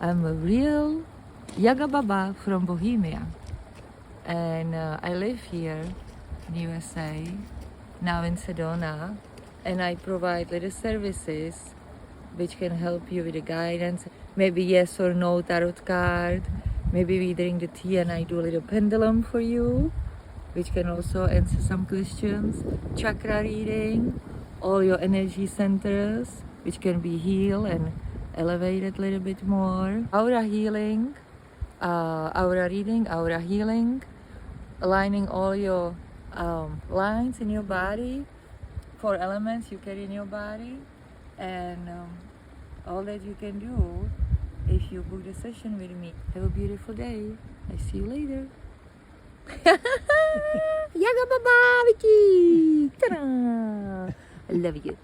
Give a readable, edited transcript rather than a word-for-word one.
I'm a real Yaga Baba from Bohemia, and I live here in USA, now in Sedona, and I provide little services which can help you with the guidance, maybe yes or no tarot card, maybe we drink the tea and I do a little pendulum for you, which can also answer some questions, chakra reading, all your energy centers, which can be healed and elevated a little bit more, aura healing, aura reading, aura healing, aligning all your lines in your body, 4 elements you carry in your body, and all that you can do if you book the session with me. Have a beautiful day. I see you later. Yaga Baba Vicky! Ta-da! I love you.